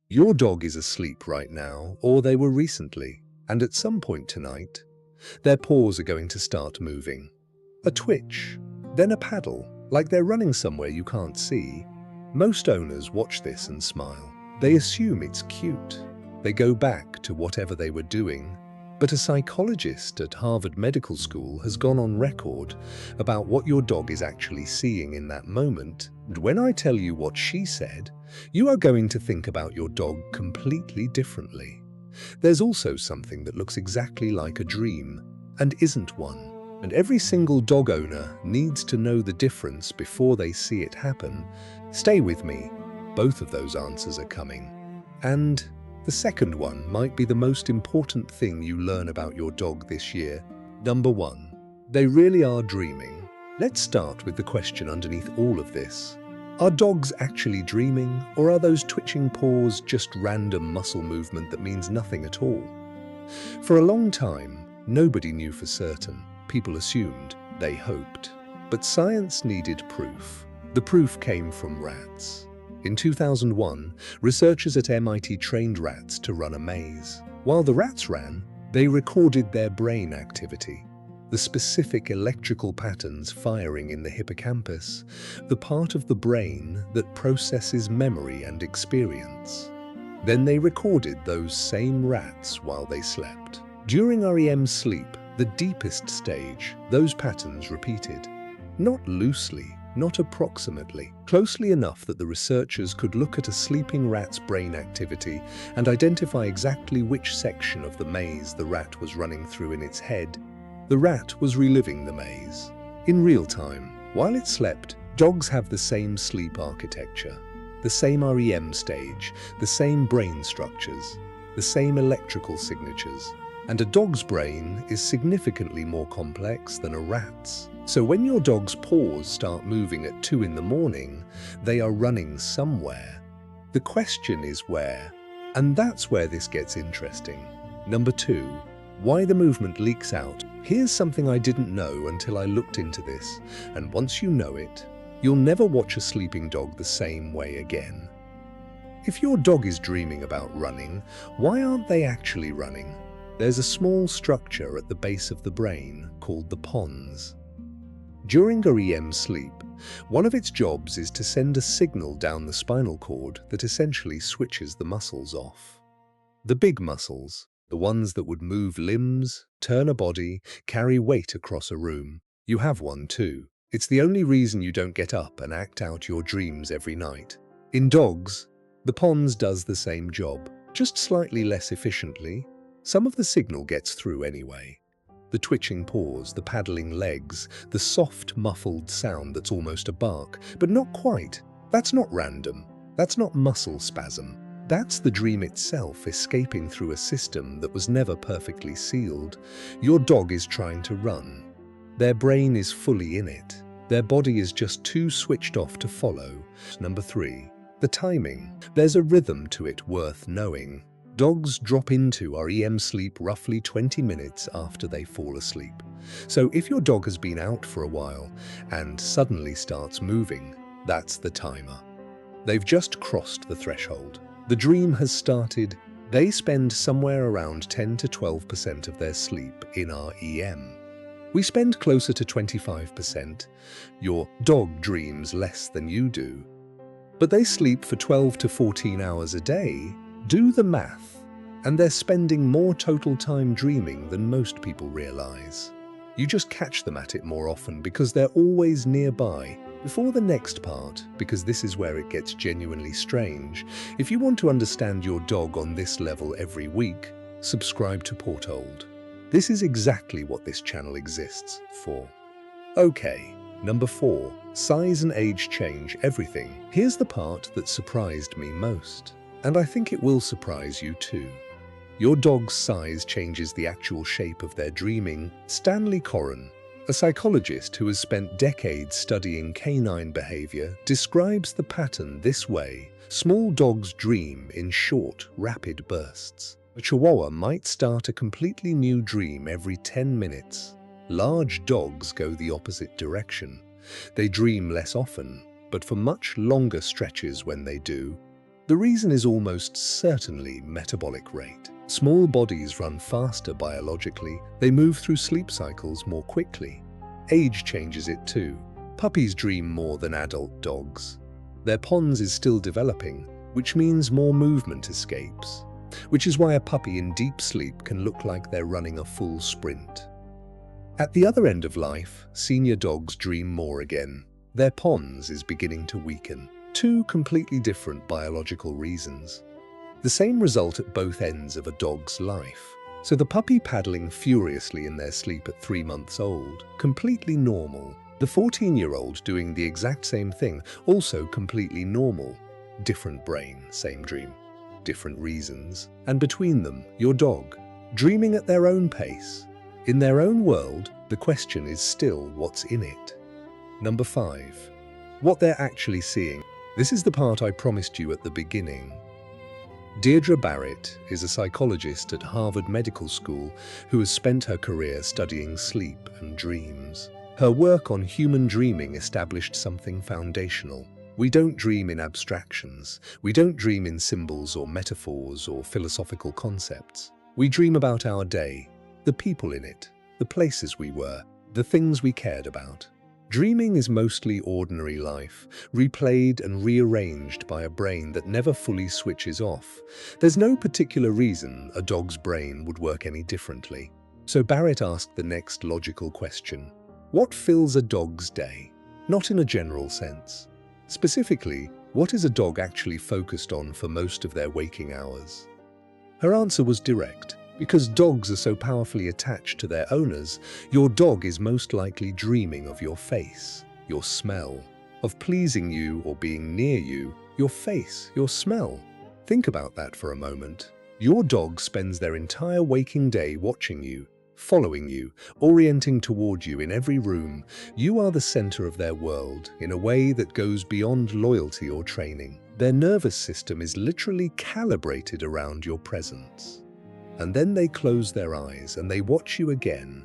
Your dog is asleep right now, or they were recently, and at some point tonight, their paws are going to start moving. A twitch, then a paddle, like they're running somewhere you can't see. Most owners watch this and smile. They assume it's cute. They go back to whatever they were doing. But a psychologist at Harvard Medical School has gone on record about what your dog is actually seeing in that moment. And when I tell you what she said, you are going to think about your dog completely differently. There's also something that looks exactly like a dream and isn't one. And every single dog owner needs to know the difference before they see it happen. Stay with me. Both of those answers are coming. And the second one might be the most important thing you learn about your dog this year. Number 1. They really are dreaming. Let's start with the question underneath all of this. Are dogs actually dreaming, or are those twitching paws just random muscle movement that means nothing at all? For a long time, nobody knew for certain. People assumed, they hoped. But science needed proof. The proof came from rats. In 2001, researchers at MIT trained rats to run a maze. While the rats ran, they recorded their brain activity, the specific electrical patterns firing in the hippocampus, the part of the brain that processes memory and experience. Then they recorded those same rats while they slept. During REM sleep, the deepest stage, those patterns repeated. Not loosely, not approximately, closely enough that the researchers could look at a sleeping rat's brain activity and identify exactly which section of the maze the rat was running through in its head. The rat was reliving the maze. In real time, while it slept, dogs have the same sleep architecture, the same REM stage, the same brain structures, the same electrical signatures. And a dog's brain is significantly more complex than a rat's. So when your dog's paws start moving at 2 in the morning, they are running somewhere. The question is where? And that's where this gets interesting. Number 2, why the movement leaks out. Here's something I didn't know until I looked into this, and once you know it, you'll never watch a sleeping dog the same way again. If your dog is dreaming about running, why aren't they actually running? There's a small structure at the base of the brain called the pons. During REM sleep, one of its jobs is to send a signal down the spinal cord that essentially switches the muscles off. The big muscles, the ones that would move limbs, turn a body, carry weight across a room. You have one too. It's the only reason you don't get up and act out your dreams every night. In dogs, the pons does the same job, just slightly less efficiently. Some of the signal gets through anyway. The twitching paws, the paddling legs, the soft, muffled sound that's almost a bark, but not quite. That's not random. That's not muscle spasm. That's the dream itself escaping through a system that was never perfectly sealed. Your dog is trying to run. Their brain is fully in it. Their body is just too switched off to follow. Number 3, the timing. There's a rhythm to it worth knowing. Dogs drop into REM sleep roughly 20 minutes after they fall asleep. So if your dog has been out for a while and suddenly starts moving, that's the timer. They've just crossed the threshold. The dream has started. They spend somewhere around 10 to 12% of their sleep in REM. We spend closer to 25%. Your dog dreams less than you do. But they sleep for 12 to 14 hours a day. Do the math, and they're spending more total time dreaming than most people realize. You just catch them at it more often because they're always nearby. Before the next part, because this is where it gets genuinely strange, if you want to understand your dog on this level every week, subscribe to Portold. This is exactly what this channel exists for. Okay, number 4, size and age change everything. Here's the part that surprised me most. And I think it will surprise you too. Your dog's size changes the actual shape of their dreaming. Stanley Coren, a psychologist who has spent decades studying canine behavior, describes the pattern this way. Small dogs dream in short, rapid bursts. A Chihuahua might start a completely new dream every 10 minutes. Large dogs go the opposite direction. They dream less often, but for much longer stretches when they do. The reason is almost certainly metabolic rate. Small bodies run faster biologically, they move through sleep cycles more quickly. Age changes it too. Puppies dream more than adult dogs. Their pons is still developing, which means more movement escapes, which is why a puppy in deep sleep can look like they're running a full sprint. At the other end of life, senior dogs dream more again. Their pons is beginning to weaken. Two completely different biological reasons. The same result at both ends of a dog's life. So the puppy paddling furiously in their sleep at 3 months old, completely normal. The 14-year-old doing the exact same thing, also completely normal. Different brain, same dream. Different reasons. And between them, your dog, dreaming at their own pace. In their own world, the question is still what's in it. Number 5. What they're actually seeing. This is the part I promised you at the beginning. Deirdre Barrett is a psychologist at Harvard Medical School who has spent her career studying sleep and dreams. Her work on human dreaming established something foundational. We don't dream in abstractions. We don't dream in symbols or metaphors or philosophical concepts. We dream about our day, the people in it, the places we were, the things we cared about. Dreaming is mostly ordinary life, replayed and rearranged by a brain that never fully switches off. There's no particular reason a dog's brain would work any differently. So Barrett asked the next logical question. What fills a dog's day? Not in a general sense. Specifically, what is a dog actually focused on for most of their waking hours? Her answer was direct. Because dogs are so powerfully attached to their owners, your dog is most likely dreaming of your face, your smell, of pleasing you or being near you, your face, your smell. Think about that for a moment. Your dog spends their entire waking day watching you, following you, orienting toward you in every room. You are the center of their world in a way that goes beyond loyalty or training. Their nervous system is literally calibrated around your presence. And then they close their eyes and they watch you again.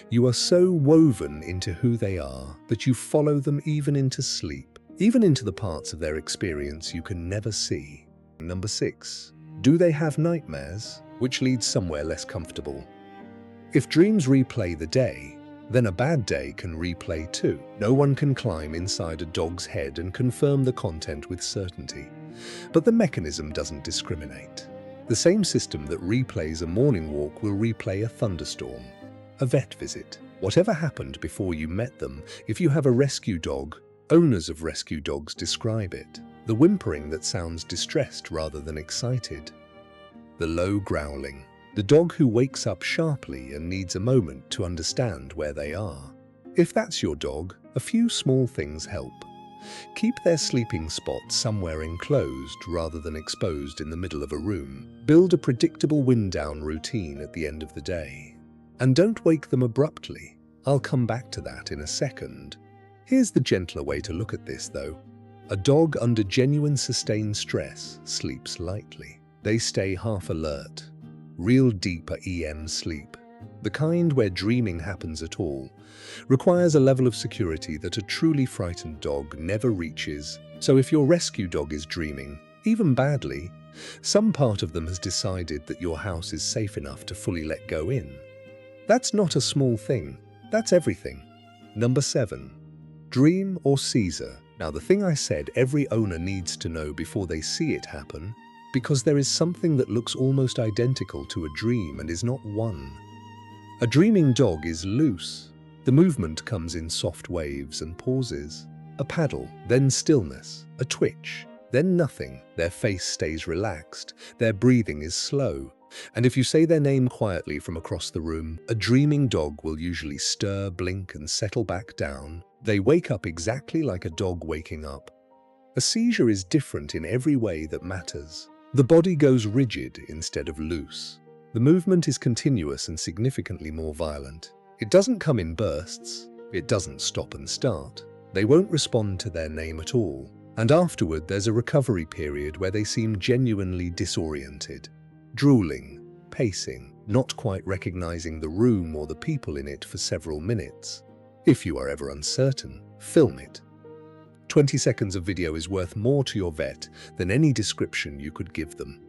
You are so woven into who they are that you follow them even into sleep, even into the parts of their experience you can never see. Number 6. Do they have nightmares? Which leads somewhere less comfortable. If dreams replay the day, then a bad day can replay too. No one can climb inside a dog's head and confirm the content with certainty. But the mechanism doesn't discriminate. The same system that replays a morning walk will replay a thunderstorm, a vet visit, whatever happened before you met them. If you have a rescue dog, owners of rescue dogs describe it. The whimpering that sounds distressed rather than excited. The low growling. The dog who wakes up sharply and needs a moment to understand where they are. If that's your dog, a few small things help. Keep their sleeping spot somewhere enclosed rather than exposed in the middle of a room. Build a predictable wind-down routine at the end of the day. And don't wake them abruptly. I'll come back to that in a second. Here's the gentler way to look at this, though. A dog under genuine sustained stress sleeps lightly. They stay half alert. Real deeper EM sleep. The kind where dreaming happens at all, requires a level of security that a truly frightened dog never reaches. So if your rescue dog is dreaming, even badly, some part of them has decided that your house is safe enough to fully let go in. That's not a small thing, that's everything. Number 7. Dream or seizure. Now the thing I said every owner needs to know before they see it happen, because there is something that looks almost identical to a dream and is not one. A dreaming dog is loose. The movement comes in soft waves and pauses. A paddle, then stillness, a twitch, then nothing. Their face stays relaxed, their breathing is slow. And if you say their name quietly from across the room, a dreaming dog will usually stir, blink, and settle back down. They wake up exactly like a dog waking up. A seizure is different in every way that matters. The body goes rigid instead of loose. The movement is continuous and significantly more violent. It doesn't come in bursts. It doesn't stop and start. They won't respond to their name at all. And afterward, there's a recovery period where they seem genuinely disoriented. Drooling, pacing, not quite recognizing the room or the people in it for several minutes. If you are ever uncertain, film it. 20 seconds of video is worth more to your vet than any description you could give them.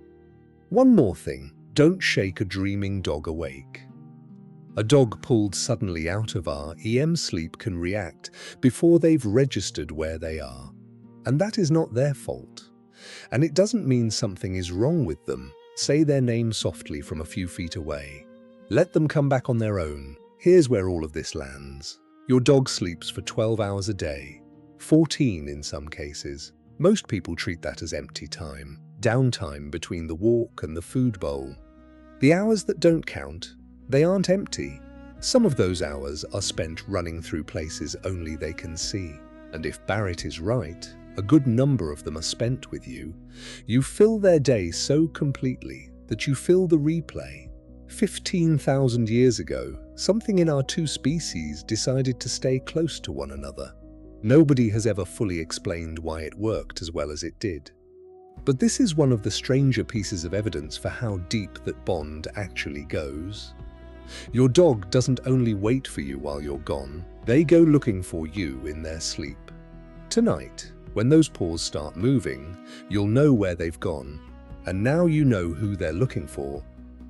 One more thing, don't shake a dreaming dog awake. A dog pulled suddenly out of REM sleep can react before they've registered where they are. And that is not their fault. And it doesn't mean something is wrong with them. Say their name softly from a few feet away. Let them come back on their own. Here's where all of this lands. Your dog sleeps for 12 hours a day, 14 in some cases. Most people treat that as empty time, downtime between the walk and the food bowl. The hours that don't count, they aren't empty. Some of those hours are spent running through places only they can see. And if Barrett is right, a good number of them are spent with you. You fill their day so completely that you fill the replay. 15,000 years ago, something in our two species decided to stay close to one another. Nobody has ever fully explained why it worked as well as it did. But this is one of the stranger pieces of evidence for how deep that bond actually goes. Your dog doesn't only wait for you while you're gone, they go looking for you in their sleep. Tonight, when those paws start moving, you'll know where they've gone, and now you know who they're looking for.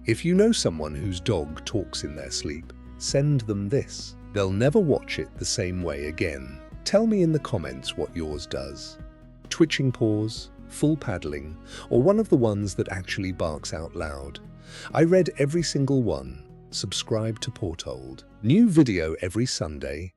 If you know someone whose dog talks in their sleep, send them this. They'll never watch it the same way again. Tell me in the comments what yours does. Twitching paws, full paddling, or one of the ones that actually barks out loud. I read every single one. Subscribe to Portold. New video every Sunday.